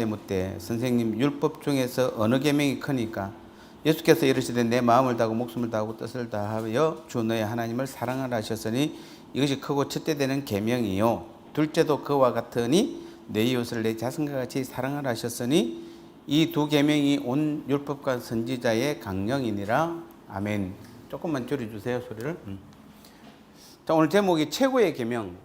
묻되 선생님 율법 중에서 어느 계명이 크니까? 예수께서 이르시되 내 마음을 다하고 목숨을 다하고 뜻을 다하여 주 너의 하나님을 사랑하라 하셨으니 이것이 크고 첫째 되는 계명이요 둘째도 그와 같으니 내 이웃을 내 자신과 같이 사랑하라 하셨으니 이 두 계명이 온 율법과 선지자의 강령이니라. 아멘. 조금만 줄여주세요, 소리를. 자, 오늘 제목이 최고의 계명.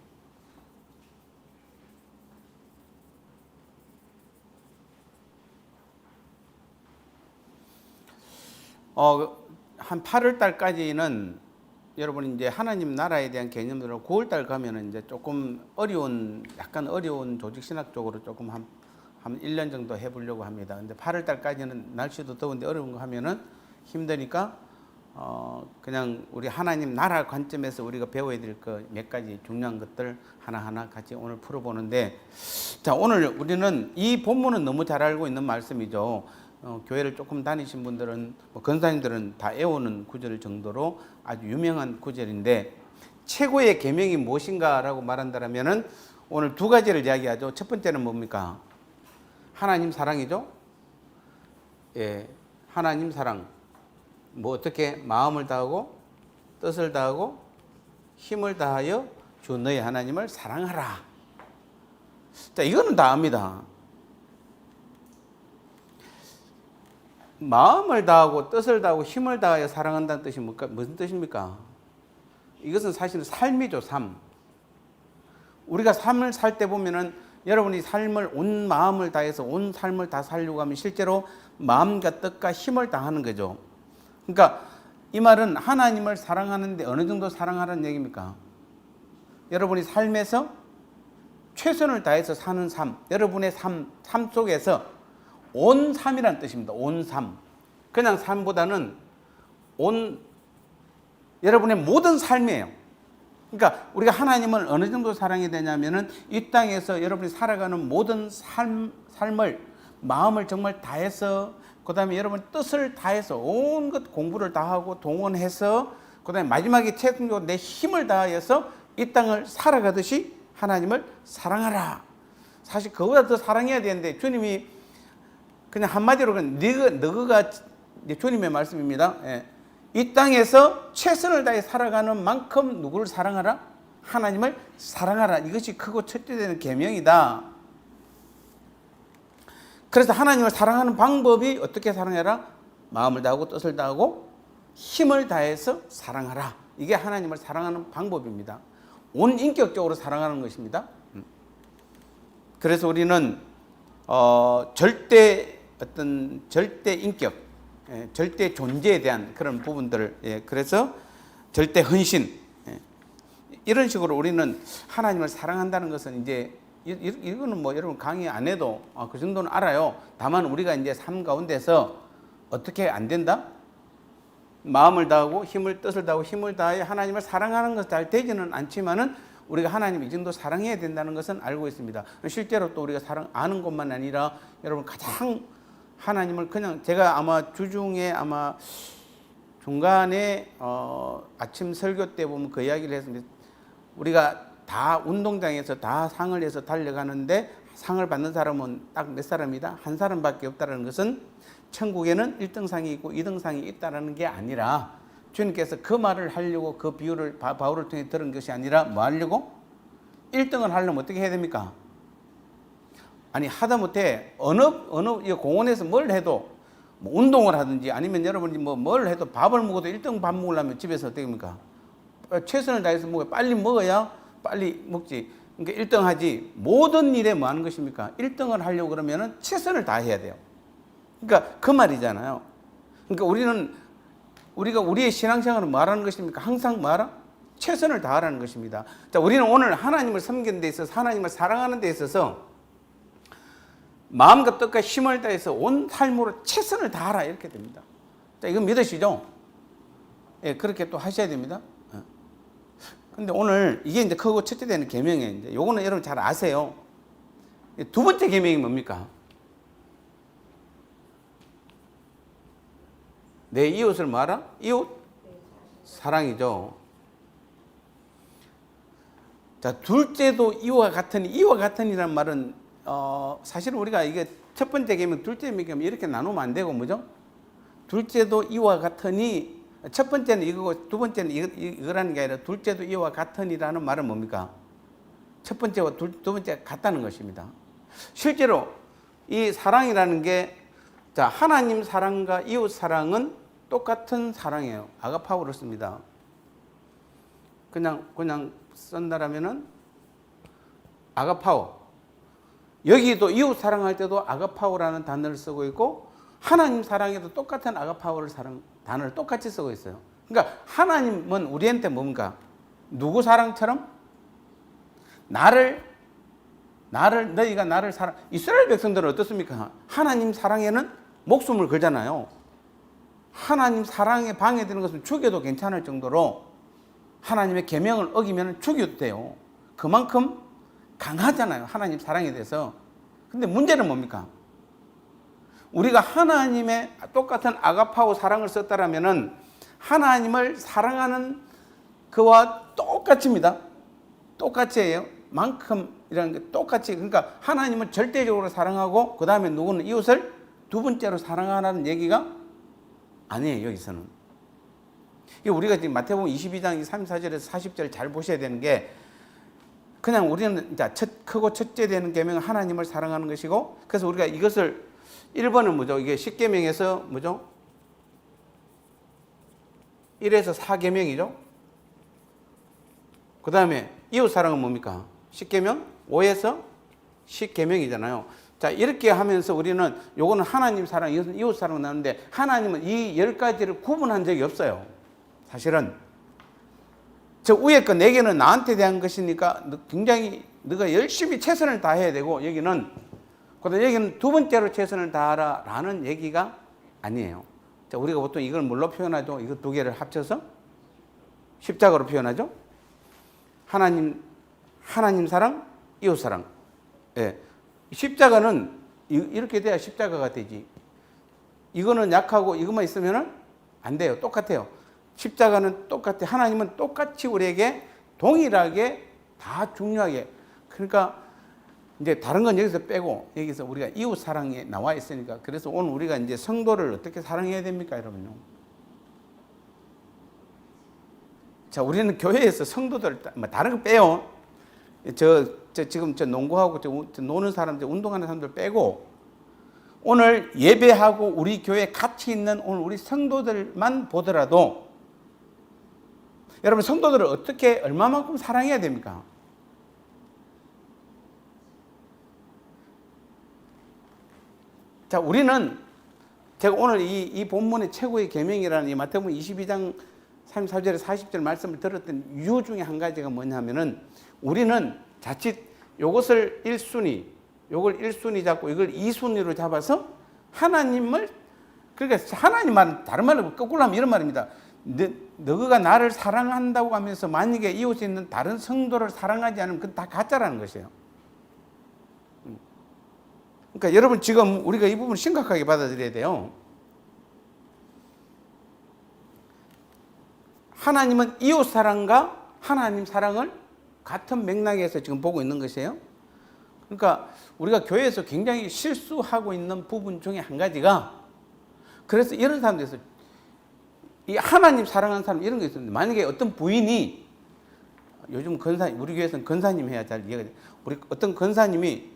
한 8월 달까지는 여러분 이제 하나님 나라에 대한 개념으로 9월 달 가면은 이제 조금 약간 어려운 조직 신학 쪽으로 조금 한 1년 정도 해보려고 합니다. 근데 8월 달까지는 날씨도 더운데 어려운 거 하면은 힘드니까 그냥 우리 하나님 나라 관점에서 우리가 배워야 될 거 몇 가지 중요한 것들 하나하나 같이 오늘 풀어보는데, 자, 오늘 우리는 이 본문은 너무 잘 알고 있는 말씀이죠. 교회를 조금 다니신 분들은, 권사님들은 다 외우는 구절 정도로 아주 유명한 구절인데, 최고의 계명이 무엇인가라고 말한다면은 오늘 두 가지를 이야기하죠. 첫 번째는 뭡니까? 하나님 사랑이죠. 예, 하나님 사랑. 뭐 어떻게 마음을 다하고 뜻을 다하고 힘을 다하여 주 너의 하나님을 사랑하라. 자, 이거는 다 압니다. 마음을 다하고 뜻을 다하고 힘을 다하여 사랑한다는 뜻이 무슨 뜻입니까? 이것은 사실은 삶이죠, 삶. 우리가 삶을 살 때 보면은 여러분이 삶을 온 마음을 다해서 온 삶을 다 살려고 하면 실제로 마음과 뜻과 힘을 다하는 거죠. 그러니까 이 말은 하나님을 사랑하는데 어느 정도 사랑하라는 얘기입니까? 여러분이 삶에서 최선을 다해서 사는 삶, 여러분의 삶 속에서 온 삶이라는 뜻입니다. 온 삶. 그냥 삶보다는 여러분의 모든 삶이에요. 그러니까 우리가 하나님을 어느 정도 사랑해야 되냐면은 이 땅에서 여러분이 살아가는 모든 삶을 마음을 정말 다해서, 그 다음에 여러분 뜻을 다해서 온갖 공부를 다하고 동원해서, 그 다음에 마지막에 최종적으로 내 힘을 다해서 이 땅을 살아가듯이 하나님을 사랑하라. 사실 그거보다 더 사랑해야 되는데 주님이 그냥 한마디로 너가 주님의 말씀입니다. 예. 이 땅에서 최선을 다해 살아가는 만큼 누구를 사랑하라? 하나님을 사랑하라. 이것이 크고 첫째 되는 계명이다. 그래서 하나님을 사랑하는 방법이 어떻게 사랑해라? 마음을 다하고 뜻을 다하고 힘을 다해서 사랑하라. 이게 하나님을 사랑하는 방법입니다. 온 인격적으로 사랑하는 것입니다. 그래서 우리는 절대 인격, 절대 존재에 대한 그런 부분들을, 그래서 절대 헌신, 이런 식으로 우리는 하나님을 사랑한다는 것은 이제 이거는 뭐 여러분 강의 안 해도 그 정도는 알아요. 다만 우리가 이제 삶 가운데서 어떻게 안 된다? 마음을 다하고 뜻을 다하고 힘을 다해 하나님을 사랑하는 것은 잘 되지는 않지만은 우리가 하나님 이 정도 사랑해야 된다는 것은 알고 있습니다. 실제로 또 우리가 아는 것만 아니라 여러분 가장 하나님을 그냥 제가 아마 주중에 아마 중간에 아침 설교 때 보면 그 이야기를 했습니다. 우리가 다 운동장에서 다 상을 해서 달려가는데 상을 받는 사람은 딱 몇 사람이다? 한 사람밖에 없다는 것은 천국에는 1등상이 있고 2등상이 있다는 게 아니라, 주님께서 그 말을 하려고 그 비유를 바울을 통해 들은 것이 아니라 뭐 하려고? 1등을 하려면 어떻게 해야 됩니까? 아니 하다못해 어느 공원에서 뭘 해도 뭐 운동을 하든지 아니면 여러분이 뭘 해도 밥을 먹어도 1등 밥 먹으려면 집에서 어떻게 합니까? 최선을 다해서 빨리 먹어야 빨리 먹지. 그러니까 1등 하지. 모든 일에 뭐 하는 것입니까? 1등을 하려고 그러면은 최선을 다해야 돼요. 그러니까 그 말이잖아요. 그러니까 우리가 우리의 신앙생활은 뭐 하라는 것입니까? 항상 뭐 하라? 최선을 다하라는 것입니다. 자, 우리는 오늘 하나님을 섬기는 데 있어서, 하나님을 사랑하는 데 있어서 마음과 뜻과 힘을 다해서 온 삶으로 최선을 다하라 이렇게 됩니다. 자, 이건 믿으시죠? 예, 그렇게 또 하셔야 됩니다. 근데 오늘 이게 이제 크고 첫째 되는 계명이에요. 이제 요거는 여러분 잘 아세요. 두 번째 계명이 뭡니까? 내 이웃을 뭐하라? 이웃 사랑이죠. 자, 둘째도 이와 같으니라는 말은 사실은 우리가 이게 첫 번째 계명, 둘째 계명 이렇게 나누면 안 되고 뭐죠? 둘째도 이와 같으니, 첫 번째는 이거고 두 번째는 이거라는 게 아니라 둘째도 이와 같으니라는 말은 뭡니까? 첫 번째와 두 번째가 같다는 것입니다. 실제로 이 사랑이라는 게, 자, 하나님 사랑과 이웃 사랑은 똑같은 사랑이에요. 아가파오를 씁니다. 그냥 쓴다라면은 아가파오. 여기도 이웃 사랑할 때도 아가파오라는 단어를 쓰고 있고, 하나님 사랑에도 똑같은 아가파오를 단어를 똑같이 쓰고 있어요. 그러니까 하나님은 우리한테 뭡니까? 누구 사랑처럼? 너희가 나를 사랑. 이스라엘 백성들은 어떻습니까? 하나님 사랑에는 목숨을 걸잖아요. 하나님 사랑에 방해되는 것은 죽여도 괜찮을 정도로 하나님의 계명을 어기면 죽여도 돼요. 그만큼 강하잖아요, 하나님 사랑에 대해서. 근데 문제는 뭡니까? 우리가 하나님의 똑같은 아가파오 사랑을 썼다라면은 하나님을 사랑하는 그와 똑같습니다. 똑같이예요. 만큼이라는 게 똑같이. 그러니까 하나님은 절대적으로 사랑하고 그 다음에 누구는 이웃을 두 번째로 사랑하라는 얘기가 아니에요, 여기서는. 우리가 지금 마태복음 22장 34절에서 40절 잘 보셔야 되는 게, 그냥 우리는 크고 첫째 되는 계명은 하나님을 사랑하는 것이고, 그래서 우리가 이것을 1번은 뭐죠? 이게 10계명에서 뭐죠? 1에서 4계명이죠. 그 다음에 이웃 사랑은 뭡니까? 10계명, 5에서 10계명이잖아요. 자, 이렇게 하면서 우리는 요거는 하나님 사랑, 이것은 이웃 사랑 나오는데, 하나님은 이 10가지를 구분한 적이 없어요. 사실은. 저 위에 거 4개는 나한테 대한 것이니까 굉장히 너가 열심히 최선을 다해야 되고, 여기는 두 번째로 최선을 다하라 라는 얘기가 아니에요. 자, 우리가 보통 이걸 뭘로 표현하죠? 이거 두 개를 합쳐서 십자가로 표현하죠? 하나님 사랑, 이웃 사랑. 예. 십자가는 이렇게 돼야 십자가가 되지. 이거는 약하고 이것만 있으면 안 돼요. 똑같아요. 십자가는 똑같아. 하나님은 똑같이 우리에게 동일하게 다 중요하게. 그러니까 이제 다른 건 여기서 빼고, 여기서 우리가 이웃 사랑에 나와 있으니까, 그래서 오늘 우리가 이제 성도를 어떻게 사랑해야 됩니까, 여러분요? 자, 우리는 교회에서 성도들 다른 거 빼요. 지금 농구하고 노는 사람들, 운동하는 사람들 빼고, 오늘 예배하고 우리 교회에 같이 있는 오늘 우리 성도들만 보더라도, 여러분 성도들을 어떻게 얼마만큼 사랑해야 됩니까? 자, 우리는 제가 오늘 이 본문의 최고의 계명이라는 이 마태복음 22장 34절에 40절 말씀을 들었던 이유 중에 한 가지가 뭐냐면은, 우리는 자칫 요것을 1순위, 요걸 1순위 잡고 이걸 2순위로 잡아서 하나님을, 그러니까 하나님 말은 다른 말로 거꾸로 하면 이런 말입니다. 너가 나를 사랑한다고 하면서 만약에 이웃에 있는 다른 성도를 사랑하지 않으면 그건 다 가짜라는 것이에요. 그러니까 여러분 지금 우리가 이 부분을 심각하게 받아들여야 돼요. 하나님은 이웃 사랑과 하나님 사랑을 같은 맥락에서 지금 보고 있는 것이에요. 그러니까 우리가 교회에서 굉장히 실수하고 있는 부분 중에 한 가지가, 그래서 이런 사람들 있어요. 이 하나님 사랑하는 사람 이런 게 있었는데, 만약에 어떤 부인이, 요즘 우리 교회에서는 건사님 해야 잘 이해가 돼. 우리 어떤 건사님이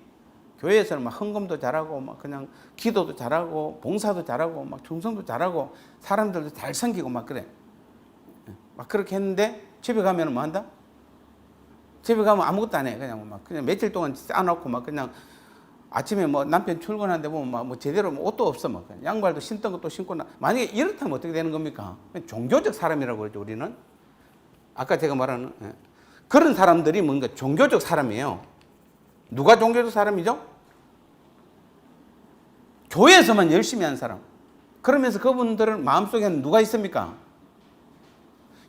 교회에서는 막 헌금도 잘하고, 막 그냥 기도도 잘하고, 봉사도 잘하고, 막 충성도 잘하고, 사람들도 잘 섬기고 막 그래. 막 그렇게 했는데 집에 가면 뭐 한다? 집에 가면 아무것도 안 해. 그냥 며칠 동안 쌓아놓고 막 그냥 아침에 뭐 남편 출근하는데 보면 뭐 제대로 옷도 없어. 막 양말도 신던 것도 신고 만약에 이렇다면 어떻게 되는 겁니까? 종교적 사람이라고 그러죠, 우리는. 아까 제가 말하는 그런 사람들이 뭔가 종교적 사람이에요. 누가 종교적 사람이죠? 교회에서만 열심히 하는 사람. 그러면서 그분들은 마음속에는 누가 있습니까?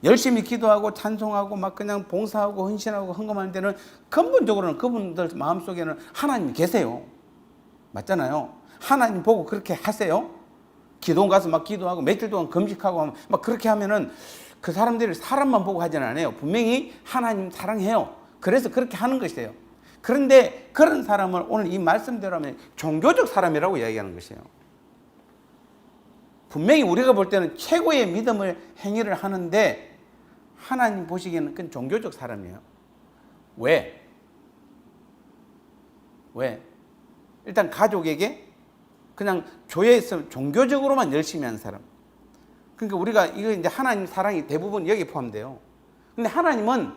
열심히 기도하고 찬송하고 막 그냥 봉사하고 헌신하고 헌금하는 데는 근본적으로는 그분들 마음속에는 하나님이 계세요. 맞잖아요. 하나님 보고 그렇게 하세요. 기도원 가서 막 기도하고 며칠 동안 금식하고 막 그렇게 하면은 그 사람들이 사람만 보고 하지는 않아요. 분명히 하나님 사랑해요. 그래서 그렇게 하는 것이에요. 그런데 그런 사람을 오늘 이 말씀대로 하면 종교적 사람이라고 이야기하는 것이에요. 분명히 우리가 볼 때는 최고의 믿음을 행위를 하는데 하나님 보시기에는 그건 종교적 사람이에요. 왜? 일단 가족에게 그냥 교회에서 종교적으로만 열심히 하는 사람. 그러니까 우리가 이거 이제 하나님 사랑이 대부분 여기 포함돼요. 근데 하나님은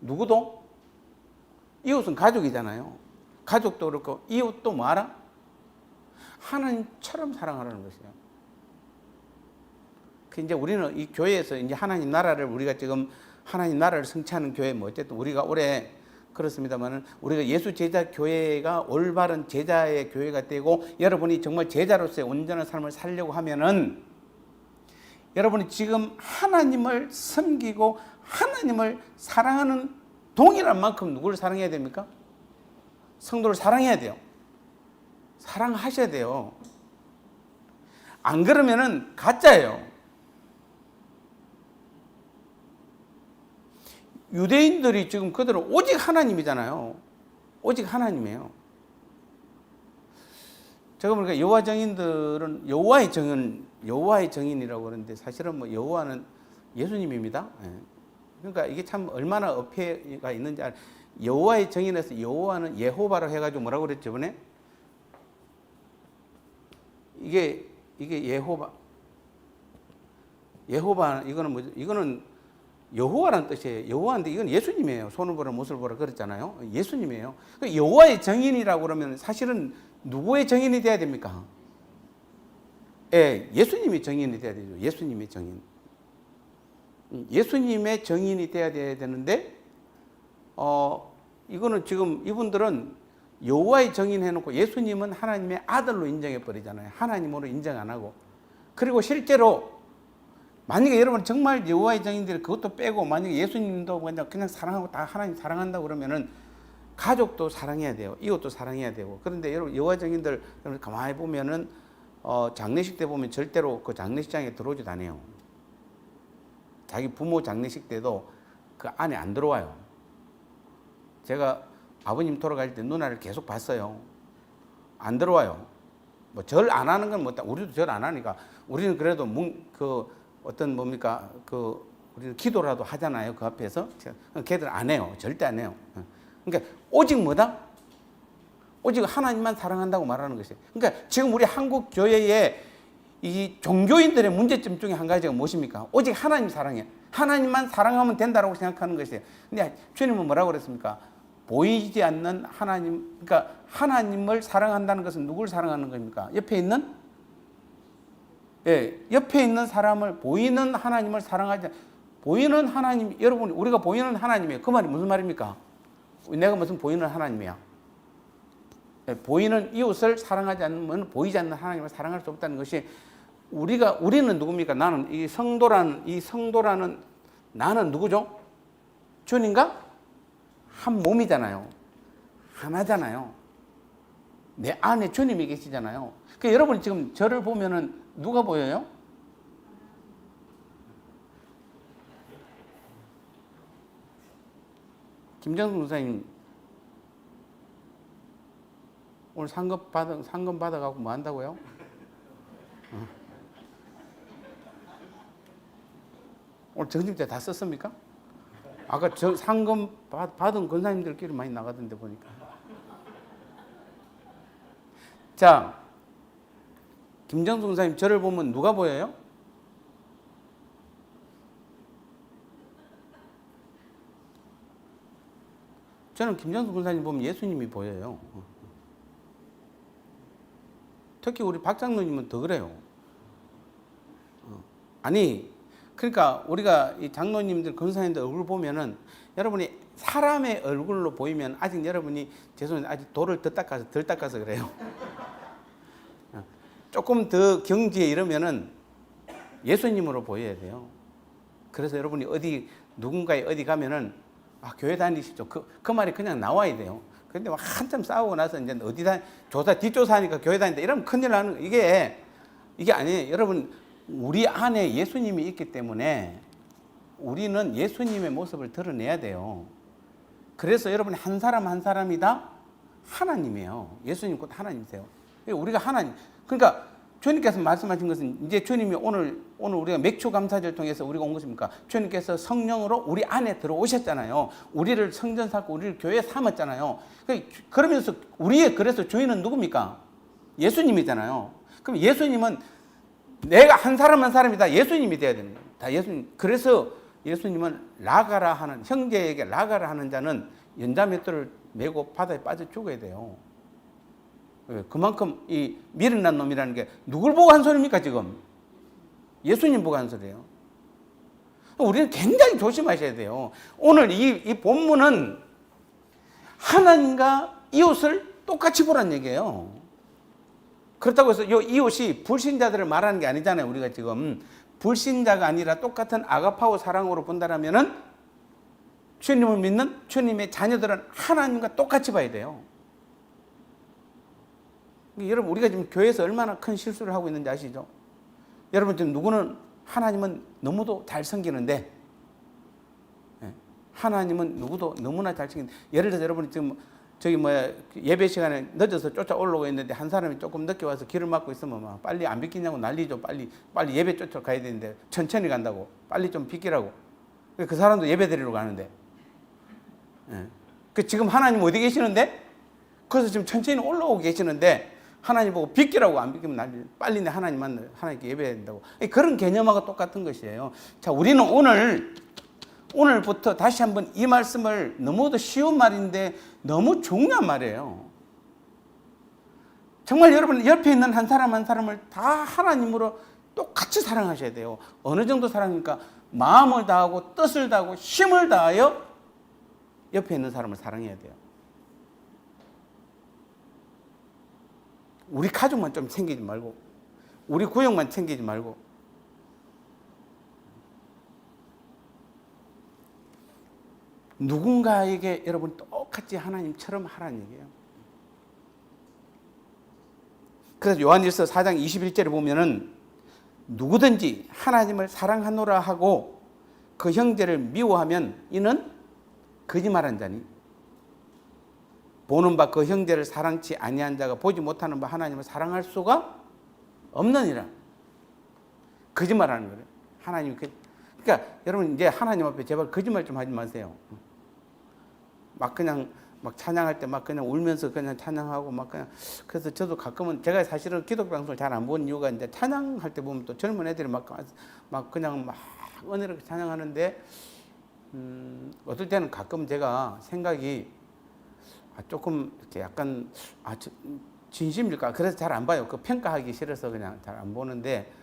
누구도 이웃은 가족이잖아요. 가족도 그렇고 이웃도 뭐 알아? 하나님처럼 사랑하라는 것이에요. 그 이제 우리는 이 교회에서 이제 하나님 나라를 우리가 지금 하나님 나라를 성취하는 교회 뭐 어쨌든 우리가 올해 그렇습니다만은 우리가 예수 제자 교회가 올바른 제자의 교회가 되고 여러분이 정말 제자로서의 온전한 삶을 살려고 하면은 여러분이 지금 하나님을 섬기고 하나님을 사랑하는 동일한 만큼 누구를 사랑해야 됩니까? 성도를 사랑해야 돼요. 사랑하셔야 돼요. 안 그러면은 가짜예요. 유대인들이 지금 그들은 오직 하나님이잖아요. 오직 하나님이에요. 제가 보니까 여호와 정인들은 여호와의 정인이라고 그러는데 사실은 뭐 여호와는 예수님입니다. 그러니까 이게 참 얼마나 어폐가 있는지 여호와의 정인에서 여호와는 예호바로 해가지고 뭐라고 그랬죠 저번에? 이게 예호바 이거는 뭐죠? 이거는 여호와라는 뜻이에요. 여호와인데 이건 예수님이에요. 손을 보라 못을 보라 그랬잖아요. 예수님이에요. 여호와의 정인이라고 그러면 사실은 누구의 정인이 돼야 됩니까? 예수님이 정인이 돼야 되죠. 예수님의 정인. 예수님의 정인이 돼야 되는데 이거는 지금 이분들은 여호와의 정인 해놓고 예수님은 하나님의 아들로 인정해 버리잖아요. 하나님으로 인정 안 하고. 그리고 실제로 만약에 여러분 정말 여호와의 정인들 그것도 빼고 만약에 예수님도 그냥 사랑하고 다 하나님 사랑한다고 그러면은 가족도 사랑해야 돼요. 이웃도 사랑해야 되고. 그런데 여러분 여호와 정인들 여러분 가만히 보면은 장례식 때 보면 절대로 그 장례식장에 들어오지도 않아요. 자기 부모 장례식 때도 그 안에 안 들어와요. 제가 아버님 돌아갈 때 누나를 계속 봤어요. 안 들어와요. 뭐 절 안 하는 건 뭐 우리도 절 안 하니까 우리는 그래도 우리는 기도라도 하잖아요. 그 앞에서. 걔들 안 해요. 절대 안 해요. 그러니까 오직 뭐다? 오직 하나님만 사랑한다고 말하는 것이에요. 그러니까 지금 우리 한국 교회에 이 종교인들의 문제점 중에 한 가지가 무엇입니까? 오직 하나님 사랑해. 하나님만 사랑하면 된다고 생각하는 것이에요. 근데 주님은 뭐라고 그랬습니까? 보이지 않는 하나님, 그러니까 하나님을 사랑한다는 것은 누구를 사랑하는 겁니까? 옆에 있는 사람을 보이는 하나님을 사랑하지. 보이는 하나님, 여러분 우리가 보이는 하나님이에요. 그 말이 무슨 말입니까? 내가 무슨 보이는 하나님이야? 보이는 이웃을 사랑하지 않으면 보이지 않는 하나님을 사랑할 수 없다는 것이 우리는 누굽니까? 나는 이 성도라는 나는 누구죠? 주님과 한 몸이잖아요. 하나잖아요. 내 안에 주님이 계시잖아요. 그러니까 여러분이 지금 저를 보면은 누가 보여요? 김정수 목사님 오늘 상금 받아갖고 뭐 한다고요? 오늘 점심때 다 썼습니까? 아까 저 상금 받은 권사님들끼리 많이 나가던데 보니까. 자, 김정수 권사님 저를 보면 누가 보여요? 저는 김정수 권사님 보면 예수님이 보여요. 특히 우리 박 장로님은 더 그래요. 아니, 그러니까 우리가 이 장로님들, 권사님들 얼굴 보면은 여러분이 사람의 얼굴로 보이면 아직 여러분이 죄송해요. 아직 돌을 덜 닦아서 그래요. 조금 더 경지에 이르면은 예수님으로 보여야 돼요. 그래서 여러분이 누군가에 어디 가면은 교회 다니시죠. 그 말이 그냥 나와야 돼요. 근데 막 한참 싸우고 나서 이제 뒷조사하니까 교회 다닌다. 이러면 큰일 나는 거. 이게 아니에요. 여러분, 우리 안에 예수님이 있기 때문에 우리는 예수님의 모습을 드러내야 돼요. 그래서 여러분 한 사람 한 사람이 다 하나님이에요. 예수님 곧 하나님이세요. 우리가 하나님. 그러니까 주님께서 말씀하신 것은 이제 주님이 오늘 우리가 맥주 감사절 통해서 우리가 온 것입니까? 주님께서 성령으로 우리 안에 들어오셨잖아요. 우리를 성전 삼고 우리를 교회 삼았잖아요. 그러면서 그래서 주인은 누굽니까? 예수님이잖아요. 그럼 예수님은 내가 한 사람 한 사람이 다 예수님이 돼야 됩니다. 다 예수님. 그래서 예수님은 라가라 하는 형제에게 라가라 하는 자는 연자맷돌을 메고 바다에 빠져 죽어야 돼요. 그만큼 이 미련난 놈이라는 게 누굴 보고 한 소리입니까 지금? 예수님 보고 한 소리예요. 우리는 굉장히 조심하셔야 돼요. 오늘 이 본문은 하나님과 이웃을 똑같이 보라는 얘기예요. 그렇다고 해서 이 이웃이 불신자들을 말하는 게 아니잖아요. 우리가 지금 불신자가 아니라 똑같은 아가파오 사랑으로 본다라면은 주님을 믿는 주님의 자녀들은 하나님과 똑같이 봐야 돼요. 여러분 우리가 지금 교회에서 얼마나 큰 실수를 하고 있는지 아시죠? 여러분 지금 누구는 하나님은 너무도 잘 섬기는데 하나님은 누구도 너무나 잘 섬기는데 예를 들어서 여러분이 지금 저기 예배 시간에 늦어서 쫓아 올라오고 있는데 한 사람이 조금 늦게 와서 길을 막고 있으면 막 빨리 안 비키냐고 난리죠. 빨리 예배 쫓아 가야 되는데 천천히 간다고 빨리 좀 비키라고. 그 사람도 예배 드리러 가는데 지금 하나님 어디 계시는데? 그래서 지금 천천히 올라오고 계시는데 하나님 보고 비키라고 안 비키면 난리. 빨리 내 하나님 만나 하나님께 예배해야 된다고. 그런 개념하고 똑같은 것이에요. 자, 우리는 오늘부터 다시 한번 이 말씀을 너무도 쉬운 말인데 너무 중요한 말이에요. 정말 여러분 옆에 있는 한 사람 한 사람을 다 하나님으로 똑같이 사랑하셔야 돼요. 어느 정도 사랑입니까? 마음을 다하고 뜻을 다하고 힘을 다하여 옆에 있는 사람을 사랑해야 돼요. 우리 가족만 좀 챙기지 말고 우리 구역만 챙기지 말고 누군가에게 여러분 똑같이 하나님처럼 하라는 얘기예요. 그래서 요한일서 4장 21절에 보면은 누구든지 하나님을 사랑하노라 하고 그 형제를 미워하면 이는 거짓말한 자니 보는 바 그 형제를 사랑치 아니한 자가 보지 못하는 바 하나님을 사랑할 수가 없느니라. 거짓말하는 거예요. 하나님 그러니까 여러분 이제 하나님 앞에 제발 거짓말 좀 하지 마세요. 막 찬양할 때 막 그냥 울면서 그냥 찬양하고 막 그냥 그래서 저도 가끔은 제가 사실은 기독 방송을 잘 안 보는 이유가 이제 찬양할 때 보면 또 젊은 애들이 막 그냥 막 은혜롭게 찬양하는데 어떨 때는 가끔 제가 생각이 조금 이렇게 약간 진심일까? 그래서 잘 안 봐요. 그 평가하기 싫어서 그냥 잘 안 보는데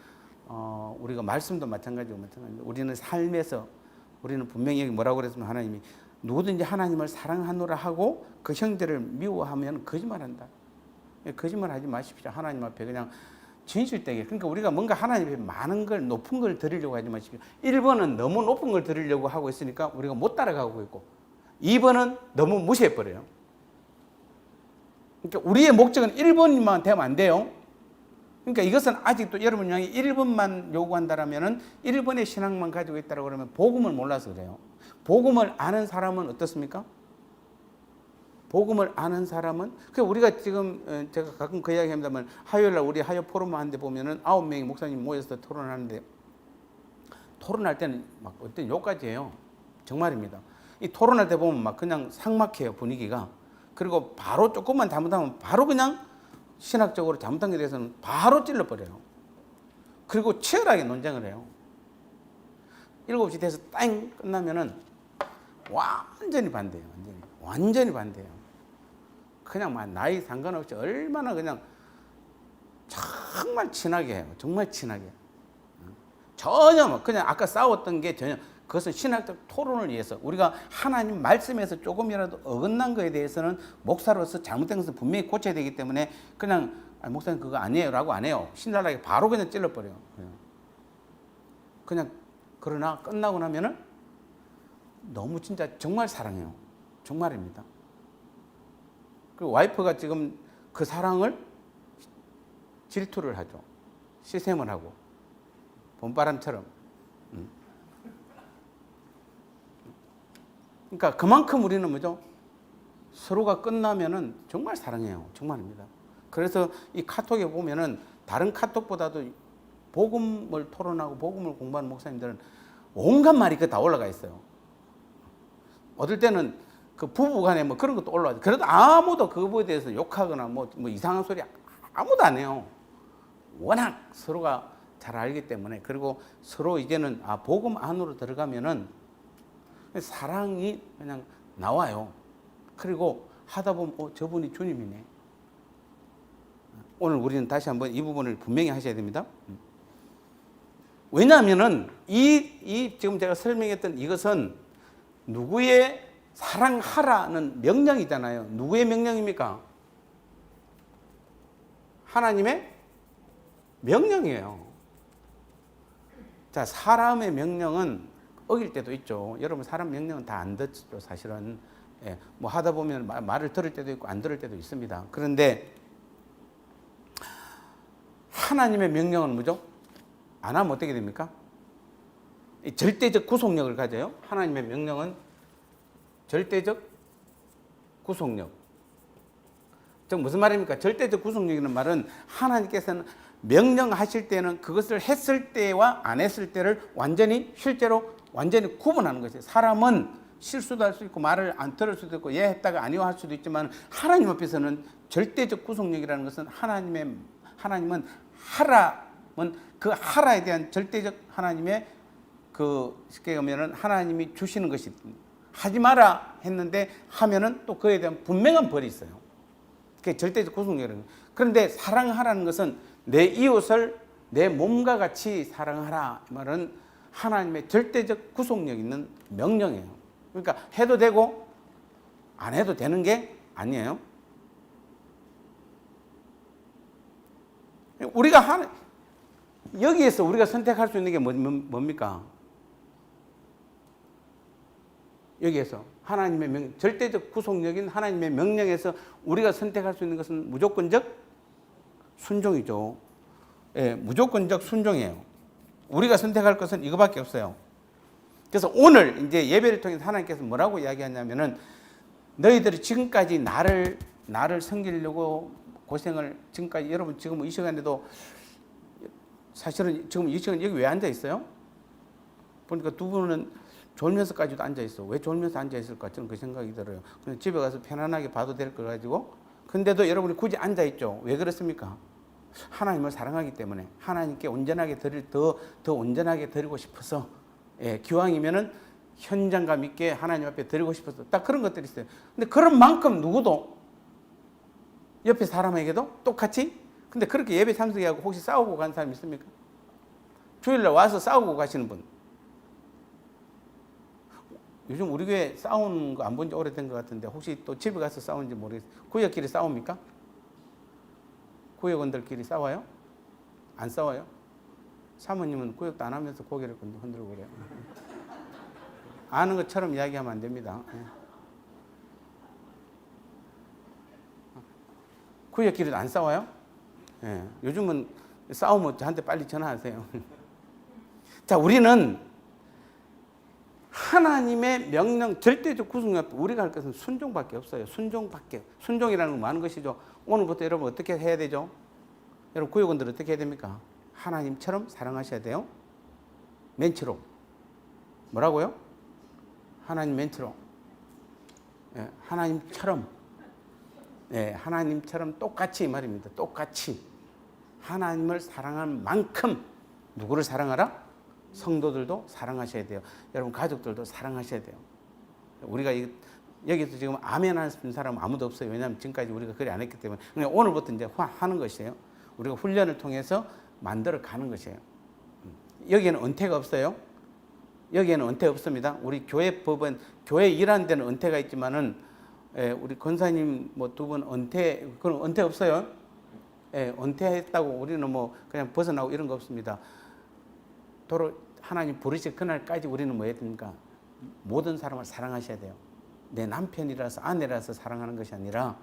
우리가 말씀도 마찬가지고 우리는 삶에서 우리는 분명히 여기 뭐라고 그랬으면 하나님이 누구든지 하나님을 사랑하노라 하고 그 형제를 미워하면 거짓말한다. 거짓말하지 마십시오. 하나님 앞에 그냥 진실되게. 그러니까 우리가 뭔가 하나님 앞에 많은 걸 높은 걸 드리려고 하지 마십시오. 1번은 너무 높은 걸 드리려고 하고 있으니까 우리가 못 따라가고 있고 2번은 너무 무시해버려요. 그러니까 우리의 목적은 1번만 되면 안 돼요. 그러니까 이것은 아직도 여러분 향이 1번만 요구한다라면은 1번의 신앙만 가지고 있다고 그러면 복음을 몰라서 그래요. 복음을 아는 사람은 어떻습니까? 복음을 아는 사람은 우리가 지금 제가 가끔 그 이야기 합니다만 화요일 날 우리 화요 포럼 하는데 보면은 9명의 목사님 모여서 토론하는데 토론할 때는 막 어떤 욕까지 해요. 정말입니다. 이 토론할 때 보면 막 그냥 삭막해요, 분위기가. 그리고 바로 조금만 잘못하면 바로 그냥 신학적으로 잘못한 것에 대해서는 바로 찔러버려요. 그리고 치열하게 논쟁을 해요. 7시 돼서 땡 끝나면은 완전히 반대예요. 완전히 반대예요. 그냥 막 나이 상관없이 얼마나 그냥 정말 친하게 해요. 정말 친하게. 전혀 그냥 아까 싸웠던 게 전혀 그것은 신학적 토론을 위해서 우리가 하나님 말씀에서 조금이라도 어긋난 거에 대해서는 목사로서 잘못된 것은 분명히 고쳐야 되기 때문에 그냥 목사님 그거 아니에요 라고 안 해요. 신랄하게 바로 그냥 찔러버려요. 그냥 그러나 끝나고 나면은 너무 진짜 정말 사랑해요. 정말입니다. 그 와이프가 지금 그 사랑을 질투를 하죠. 시샘을 하고 봄바람처럼. 그러니까 그만큼 우리는 뭐죠? 서로가 끝나면은 정말 사랑해요. 정말입니다. 그래서 이 카톡에 보면은 다른 카톡보다도 복음을 토론하고 복음을 공부하는 목사님들은 온갖 말이 다 올라가 있어요. 어떨 때는 그 부부 간에 뭐 그런 것도 올라와요. 그래도 아무도 그거에 대해서 욕하거나 뭐 이상한 소리 아무도 안 해요. 워낙 서로가 잘 알기 때문에. 그리고 서로 이제는 복음 안으로 들어가면은 사랑이 그냥 나와요. 그리고 하다 보면 저분이 주님이네. 오늘 우리는 다시 한번 이 부분을 분명히 하셔야 됩니다. 왜냐하면은 이 지금 제가 설명했던 이것은 누구의 사랑하라는 명령이잖아요. 누구의 명령입니까? 하나님의 명령이에요. 자, 사람의 명령은 어길 때도 있죠. 여러분 사람 명령은 다 안 듣죠. 사실은 뭐 하다 보면 말을 들을 때도 있고 안 들을 때도 있습니다. 그런데 하나님의 명령은 뭐죠? 안 하면 어떻게 됩니까? 절대적 구속력을 가져요. 하나님의 명령은 절대적 구속력. 즉 무슨 말입니까? 절대적 구속력이라는 말은 하나님께서는 명령하실 때는 그것을 했을 때와 안 했을 때를 실제로 완전히 구분하는 것이에요. 사람은 실수도 할 수 있고 말을 안 들을 수도 있고 했다가 아니요 할 수도 있지만 하나님 앞에서는 절대적 구속력이라는 것은 하나님은 하라면 그 하라에 대한 절대적 하나님의 쉽게 보면은 하나님이 주시는 것이 하지 마라 했는데 하면은 또 그에 대한 분명한 벌이 있어요. 그게 절대적 구속력이라는 거예요. 그런데 사랑하라는 것은 내 이웃을 내 몸과 같이 사랑하라 말은 하나님의 절대적 구속력 있는 명령이에요. 그러니까 해도 되고 안 해도 되는 게 아니에요. 여기에서 우리가 선택할 수 있는 게 뭡니까? 여기에서 하나님의 절대적 구속력인 하나님의 명령에서 우리가 선택할 수 있는 것은 무조건적 순종이죠. 예, 무조건적 순종이에요. 우리가 선택할 것은 이거밖에 없어요. 그래서 오늘 이제 예배를 통해서 하나님께서 뭐라고 이야기하냐면은 너희들이 지금까지 나를 섬기려고 고생을 지금까지 여러분 지금 이 시간에도 사실은 지금 이 시간 여기 왜 앉아 있어요? 보니까 두 분은 졸면서까지도 앉아 있어. 왜 졸면서 앉아 있을까? 저는 그 생각이 들어요. 그냥 집에 가서 편안하게 봐도 될 거 가지고. 근데도 여러분이 굳이 앉아 있죠. 왜 그렇습니까? 하나님을 사랑하기 때문에 하나님께 온전하게 더 온전하게 드리고 싶어서 기왕이면은 현장감 있게 하나님 앞에 드리고 싶어서 딱 그런 것들이 있어요. 근데 그런 만큼 누구도 옆에 사람에게도 똑같이 근데 그렇게 예배 참석하고 혹시 싸우고 간 사람 있습니까? 주일날 와서 싸우고 가시는 분. 요즘 우리 교회 싸우는 거 안 본 지 오래된 것 같은데 혹시 또 집에 가서 싸우는지 모르겠어요. 구역끼리 싸웁니까? 구역원들끼리 싸워요? 안 싸워요? 사모님은 구역도 안 하면서 고개를 흔들고 그래요. 아는 것처럼 이야기하면 안 됩니다. 구역끼리도 안 싸워요? 요즘은 싸우면 저한테 빨리 전화하세요. 자, 우리는 하나님의 명령, 절대적 구속력 앞에 우리가 할 것은 순종밖에 없어요. 순종이라는 건 많은 것이죠. 오늘부터 여러분 어떻게 해야 되죠? 여러분 구역원들 어떻게 해야 됩니까? 하나님처럼 사랑하셔야 돼요. 멘트로. 뭐라고요? 하나님 멘트로. 하나님처럼. 하나님처럼 똑같이 이 말입니다. 똑같이. 하나님을 사랑한 만큼 누구를 사랑하라? 성도들도 사랑하셔야 돼요. 여러분 가족들도 사랑하셔야 돼요. 우리가 여기서 지금 아멘 하는 사람은 아무도 없어요. 왜냐하면 지금까지 우리가 그리 안 했기 때문에. 그냥 오늘부터 이제 하는 것이에요. 우리가 훈련을 통해서 만들어 가는 것이에요. 여기에는 은퇴가 없어요. 여기에는 은퇴 없습니다. 우리 교회 법은 교회 일하는 데는 은퇴가 있지만은 우리 권사님 뭐 두 분 그런 은퇴 없어요. 은퇴했다고 우리는 뭐 그냥 벗어나고 이런 거 없습니다. 도로 하나님 부르실 그날까지 우리는 뭐 해야 됩니까? 모든 사람을 사랑하셔야 돼요. 내 남편이라서 아내라서 사랑하는 것이 아니라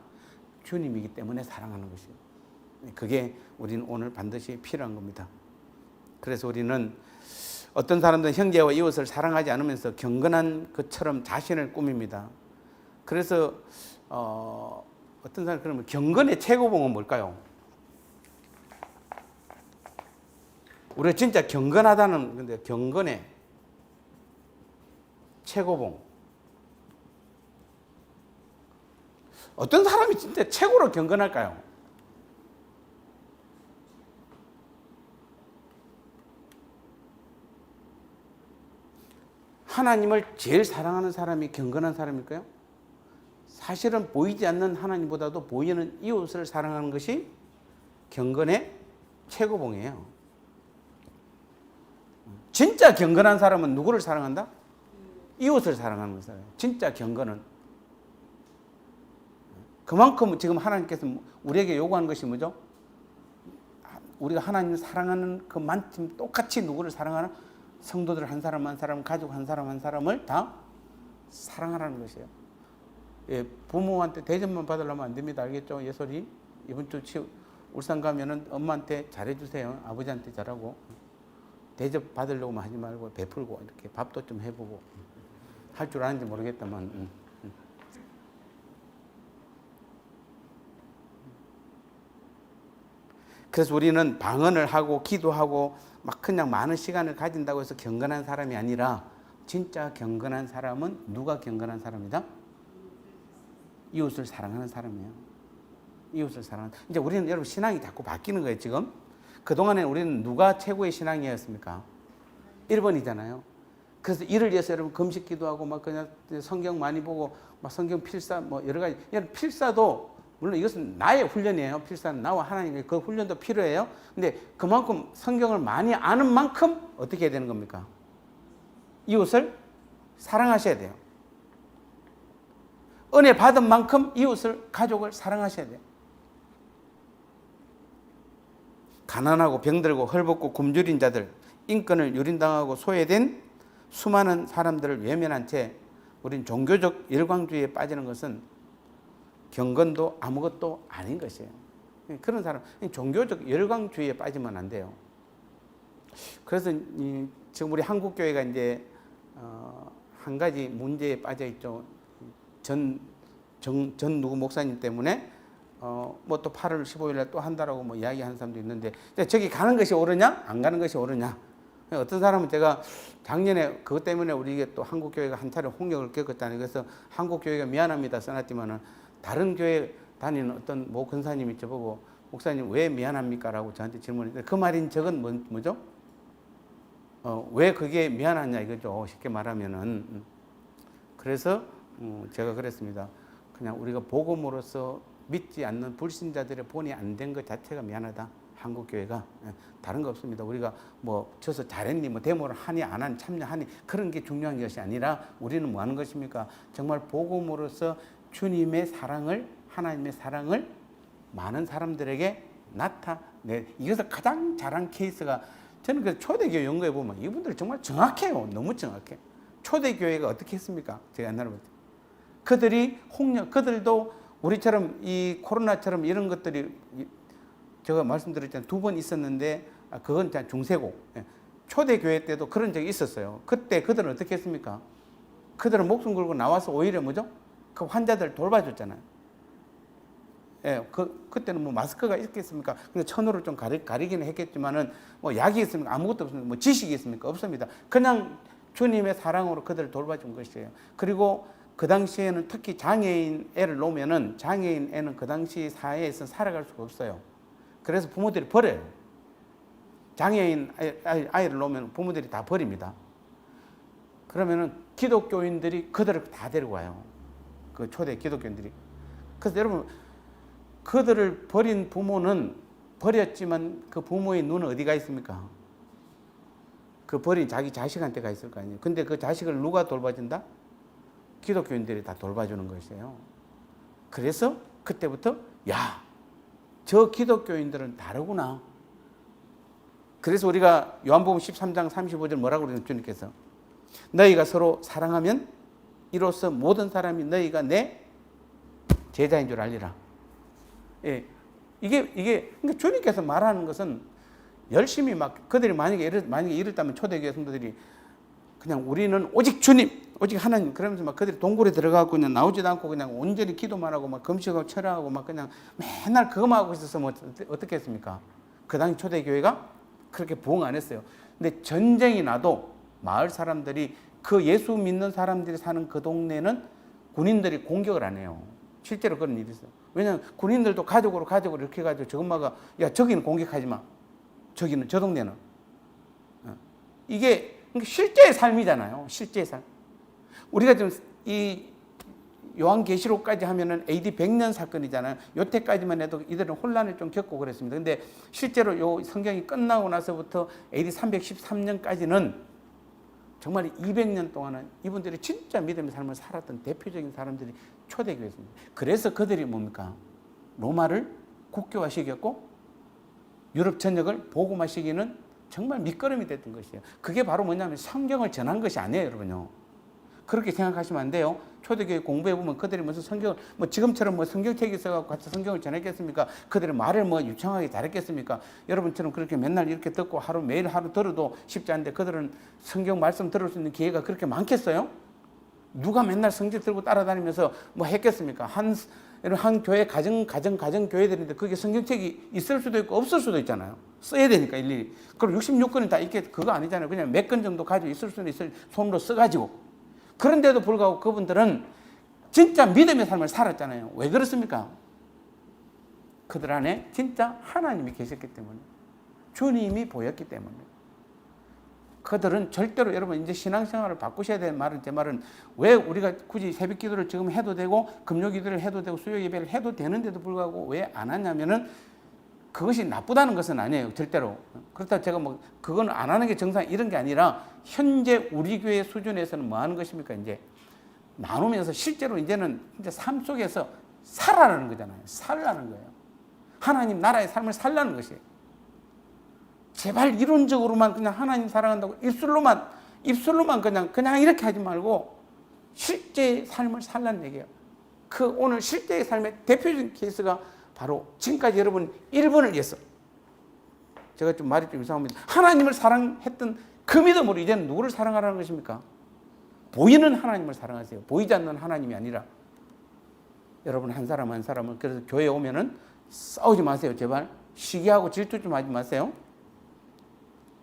주님이기 때문에 사랑하는 것이에요. 그게 우리는 오늘 반드시 필요한 겁니다. 그래서 우리는 어떤 사람들은 형제와 이웃을 사랑하지 않으면서 경건한 것처럼 자신을 꾸밉니다. 그래서 어떤 사람 그러면 경건의 최고봉은 뭘까요? 우리가 진짜 경건하다는 건데 경건의 최고봉. 어떤 사람이 진짜 최고로 경건할까요? 하나님을 제일 사랑하는 사람이 경건한 사람일까요? 사실은 보이지 않는 하나님보다도 보이는 이웃을 사랑하는 것이 경건의 최고봉이에요. 진짜 경건한 사람은 누구를 사랑한다? 이웃을 사랑하는 것이에요. 진짜 경건은. 그만큼 지금 하나님께서 우리에게 요구하는 것이 뭐죠? 우리가 하나님을 사랑하는 그만큼 똑같이 누구를 사랑하는? 성도들 한 사람 한 사람, 가족 한 사람 한 사람을 다 사랑하라는 것이에요. 예, 부모한테 대접만 받으려면 안 됩니다. 알겠죠? 예솔이 이번 주 울산 가면은 엄마한테 잘해주세요. 아버지한테 잘하고 대접 받으려고만 하지 말고 베풀고 이렇게 밥도 좀 해보고 할 줄 아는지 모르겠다만. 그래서 우리는 방언을 하고 기도하고 막 그냥 많은 시간을 가진다고 해서 경건한 사람이 아니라 진짜 경건한 사람은 누가 경건한 사람이다? 이웃을 사랑하는 사람이에요. 이웃을 사랑하는. 이제 우리는 여러분 신앙이 자꾸 바뀌는 거예요, 지금. 그동안에 우리는 누가 최고의 신앙이었습니까? 1번이잖아요. 그래서 이를 위해서 여러분 금식 기도하고 막 그냥 성경 많이 보고 막 성경 필사 뭐 여러 가지. 여러분 필사도 물론 이것은 나의 훈련이에요. 필사는 나와 하나님의 그 훈련도 필요해요. 근데 그만큼 성경을 많이 아는 만큼 어떻게 해야 되는 겁니까? 이웃을 사랑하셔야 돼요. 은혜 받은 만큼 이웃을, 가족을 사랑하셔야 돼요. 가난하고 병들고 헐벗고 굶주린 자들, 인권을 유린당하고 소외된 수많은 사람들을 외면한 채 우린 종교적 열광주의에 빠지는 것은 경건도 아무것도 아닌 것이에요. 그런 사람, 종교적 열광주의에 빠지면 안 돼요. 그래서 지금 우리 한국교회가 이제 한 가지 문제에 빠져 있죠. 전 누구 목사님 때문에 뭐 또 8월 15일에 또 한다라고 뭐 이야기하는 사람도 있는데 저기 가는 것이 옳으냐 안 가는 것이 옳으냐. 어떤 사람은 제가 작년에 그것 때문에 우리 이게 또 한국교회가 한 차례 홍역을 겪었다는, 그래서 한국교회가 미안합니다 써놨지만은 다른 교회 다니는 어떤 모 권사님이 저보고 목사님 왜 미안합니까? 라고 저한테 질문했는데 그 말인적은 뭐죠? 왜 그게 미안하냐 이거죠. 쉽게 말하면은. 그래서 제가 그랬습니다. 그냥 우리가 복음으로서 믿지 않는 불신자들의 본이 안 된 것 자체가 미안하다. 한국교회가. 다른 거 없습니다. 우리가 뭐 쳐서 잘했니 뭐 데모를 하니 안 하니 참여하니 그런 게 중요한 것이 아니라 우리는 뭐 하는 것입니까? 정말 복음으로서 주님의 사랑을, 하나님의 사랑을 많은 사람들에게 나타내. 이것을 가장 잘한 케이스가, 저는 그 초대교회 연구해 보면 이분들 정말 정확해요. 너무 정확해. 초대교회가 어떻게 했습니까? 제가 옛날에 봤을 때. 그들이 그들도 우리처럼 이 코로나처럼 이런 것들이 제가 말씀드렸잖아요. 2번 있었는데 그건 중세고. 초대교회 때도 그런 적이 있었어요. 그때 그들은 어떻게 했습니까? 그들은 목숨 걸고 나와서 오히려 뭐죠? 그 환자들 돌봐줬잖아요. 예, 그때는 뭐 마스크가 있겠습니까? 근데 천으로 좀 가리기는 했겠지만은 뭐 약이 있습니까? 아무것도 없습니다. 뭐 지식이 있습니까? 없습니다. 그냥 주님의 사랑으로 그들을 돌봐준 것이에요. 그리고 그 당시에는 특히 장애인 애를 놓으면은 장애인 애는 그 당시 사회에서 살아갈 수가 없어요. 그래서 부모들이 버려요. 장애인 아이를 놓으면 부모들이 다 버립니다. 그러면은 기독교인들이 그들을 다 데리고 와요. 그 초대 기독교인들이. 그래서 여러분, 그들을 버린 부모는 버렸지만 그 부모의 눈은 어디가 있습니까? 그 버린 자기 자식한테 가 있을 거 아니에요. 근데 그 자식을 누가 돌봐준다? 기독교인들이 다 돌봐주는 것이에요. 그래서 그때부터 저 기독교인들은 다르구나. 그래서 우리가 요한복음 13장 35절 뭐라고 그러는 주님께서 너희가 서로 사랑하면 이로써 모든 사람이 너희가 내 제자인 줄 알리라. 예, 이게 그러니까 주님께서 말하는 것은 열심히 막 그들이 만약에 이랬다면 초대교회 성도들이 그냥 우리는 오직 주님, 오직 하나님. 그러면서 막 그들이 동굴에 들어가고 그냥 나오지도 않고 그냥 온전히 기도만 하고 막 금식하고 철학하고 막 그냥 맨날 그거만 하고 있었으면 어떻게 했습니까? 그 당시 초대교회가 그렇게 부흥 안 했어요. 근데 전쟁이 나도 마을 사람들이 그 예수 믿는 사람들이 사는 그 동네는 군인들이 공격을 안 해요. 실제로 그런 일이 있어요. 왜냐하면 군인들도 가족으로 이렇게 해가지고 저 엄마가 야 저기는 공격하지 마. 저기는 저 동네는. 이게 실제의 삶이잖아요. 실제의 삶. 우리가 지금 이 요한계시록까지 하면은 AD 100년 사건이잖아요. 요때까지만 해도 이들은 혼란을 좀 겪고 그랬습니다. 근데 실제로 요 성경이 끝나고 나서부터 AD 313년까지는 정말 200년 동안은 이분들이 진짜 믿음의 삶을 살았던 대표적인 사람들이 초대교회였습니다. 그래서 그들이 뭡니까? 로마를 국교화시켰고 유럽 전역을 복음화시키는 정말 밑거름이 됐던 것이에요. 그게 바로 뭐냐면 성경을 전한 것이 아니에요, 여러분요. 그렇게 생각하시면 안 돼요. 초대교회 공부해 보면 그들이 무슨 성경을 뭐 지금처럼 뭐 성경책이 있어갖고 같이 성경을 전했겠습니까? 그들이 말을 뭐 유창하게 잘했겠습니까? 여러분처럼 그렇게 맨날 이렇게 듣고 매일 하루 들어도 쉽지 않은데 그들은 성경 말씀 들을 수 있는 기회가 그렇게 많겠어요? 누가 맨날 성경 들고 따라다니면서 뭐 했겠습니까? 한 교회 가정 교회들인데 그게 성경책이 있을 수도 있고 없을 수도 있잖아요. 써야 되니까 일일이. 그럼 66권이 다 있게 그거 아니잖아요. 그냥 몇 권 정도 가지고 있을 수는 있을 손으로 써가지고. 그런데도 불구하고 그분들은 진짜 믿음의 삶을 살았잖아요. 왜 그렇습니까? 그들 안에 진짜 하나님이 계셨기 때문에, 주님이 보였기 때문에. 그들은 절대로 여러분 이제 신앙생활을 바꾸셔야 되는 말은, 제 말은 왜 우리가 굳이 새벽 기도를 지금 해도 되고 금요 기도를 해도 되고 수요 예배를 해도 되는데도 불구하고 왜 안 하냐면은 그것이 나쁘다는 것은 아니에요. 절대로. 그렇다고 제가 뭐 그거는 안 하는 게 정상 이런 게 아니라 현재 우리 교회 수준에서는 뭐 하는 것입니까? 이제 나누면서 실제로 이제는 진짜 삶 속에서 살아라는 거잖아요. 살라는 거예요. 하나님 나라의 삶을 살라는 것이에요. 제발 이론적으로만 그냥 하나님 사랑한다고 입술로만 그냥 이렇게 하지 말고 실제의 삶을 살라는 얘기예요. 그 오늘 실제의 삶의 대표적인 케이스가 바로 지금까지 여러분 1번을 위해서, 제가 좀 말이 좀 이상합니다. 하나님을 사랑했던 그 믿음으로 이제는 누구를 사랑하라는 것입니까? 보이는 하나님을 사랑하세요. 보이지 않는 하나님이 아니라. 여러분 한 사람 한 사람은, 그래서 교회에 오면은 싸우지 마세요. 제발 시기하고 질투 좀 하지 마세요.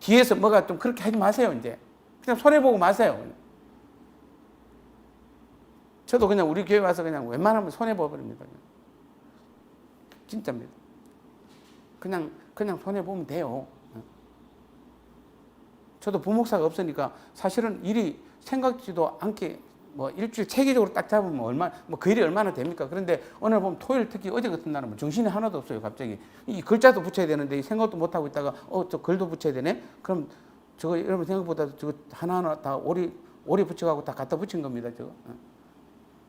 뒤에서 뭐가 좀 그렇게 하지 마세요. 이제 그냥 손해보고 마세요. 저도 그냥 우리 교회 와서 그냥 웬만하면 손해보버립니다. 진짜입니다. 그냥 손해보면 돼요. 저도 부목사가 없으니까 사실은 일이 생각지도 않게 뭐 일주일 체계적으로 딱 잡으면 그 일이 얼마나 됩니까? 그런데 어느 날 보면 토요일, 특히 어제 같은 날은 뭐 정신이 하나도 없어요. 갑자기 이 글자도 붙여야 되는데 이 생각도 못 하고 있다가 저 글도 붙여야 되네. 그럼 저거 여러분 생각보다 저거 하나하나 다 오리 붙여가고 다 갖다 붙인 겁니다. 저거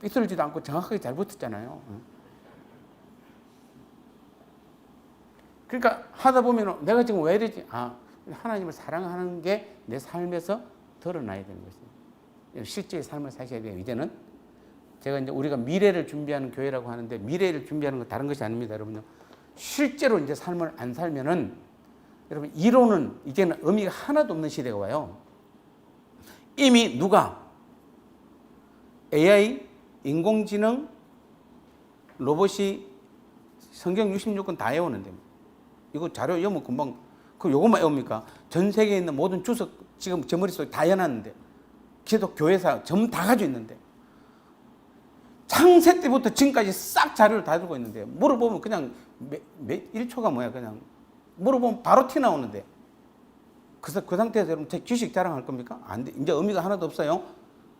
삐뚤지도 않고 정확하게 잘 붙었잖아요. 그러니까 하다 보면 내가 지금 왜 이러지? 하나님을 사랑하는 게 내 삶에서 드러나야 되는 것이에요. 실제의 삶을 사셔야 돼요. 이제는 제가 이제 우리가 미래를 준비하는 교회라고 하는데, 미래를 준비하는 건 다른 것이 아닙니다, 여러분요. 실제로 이제 삶을 안 살면은 여러분 이론은 이제는 의미가 하나도 없는 시대가 와요. 이미 누가 AI, 인공지능, 로봇이 성경 66권 다 외우는데, 이거 자료 외우면 금방 요것만 외웁니까? 전 세계에 있는 모든 주석 지금 제 머릿속에 다 해놨는데, 기독 교회사 전부 다 가지고 있는데, 창세 때부터 지금까지 싹 자료를 다 들고 있는데, 물어보면 그냥 1초가 뭐야, 그냥 물어보면 바로 티 나오는데, 그래서 그 상태에서 여러분 제 지식 자랑할 겁니까? 안 돼. 이제 의미가 하나도 없어요.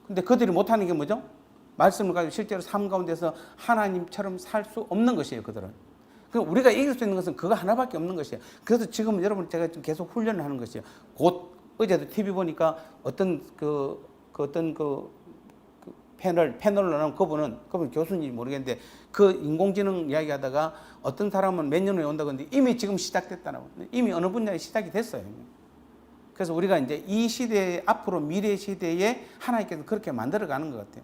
근데 그들이 못하는 게 뭐죠? 말씀을 가지고 실제로 삶 가운데서 하나님처럼 살 수 없는 것이에요, 그들은. 그럼 우리가 이길 수 있는 것은 그거 하나밖에 없는 것이에요. 그래서 지금 여러분 제가 좀 계속 훈련을 하는 것이에요. 곧 어제도 TV 보니까 어떤 패널로 나온 그분 교수인지 모르겠는데, 그 인공지능 이야기하다가 어떤 사람은 몇 년 후에 온다고 했는데 이미 지금 시작됐다고. 이미 어느 분야에 시작이 됐어요. 그래서 우리가 이제 이 시대에, 앞으로 미래 시대에 하나님께서 그렇게 만들어가는 것 같아요.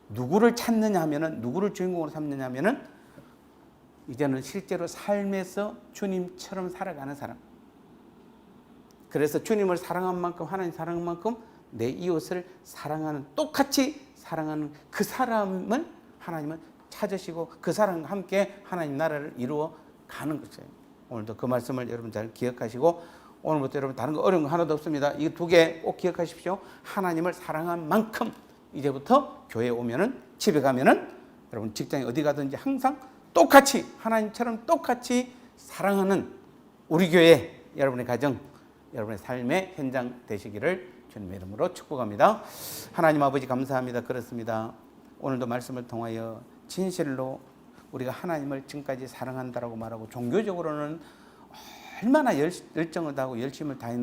누구를 찾느냐 하면은, 누구를 주인공으로 삼느냐 하면은, 이제는 실제로 삶에서 주님처럼 살아가는 사람. 그래서 주님을 사랑한 만큼, 하나님 사랑한 만큼 내 이웃을 사랑하는, 똑같이 사랑하는 그 사람을 하나님은 찾으시고 그 사람과 함께 하나님 나라를 이루어 가는 것이에요. 오늘도 그 말씀을 여러분 잘 기억하시고, 오늘부터 여러분 다른 거 어려운 거 하나도 없습니다. 이 두 개 꼭 기억하십시오. 하나님을 사랑한 만큼 이제부터 교회에 오면은, 집에 가면은, 여러분 직장에 어디 가든지 항상 똑같이 하나님처럼 똑같이 사랑하는 우리 교회, 여러분의 가정, 여러분의 삶의 현장 되시기를 주님의 이름으로 축복합니다. 하나님 아버지 감사합니다. 그렇습니다. 오늘도 말씀을 통하여 진실로 우리가 하나님을 지금까지 사랑한다라고 말하고 종교적으로는 얼마나 열정을 다하고 열심을 다했는지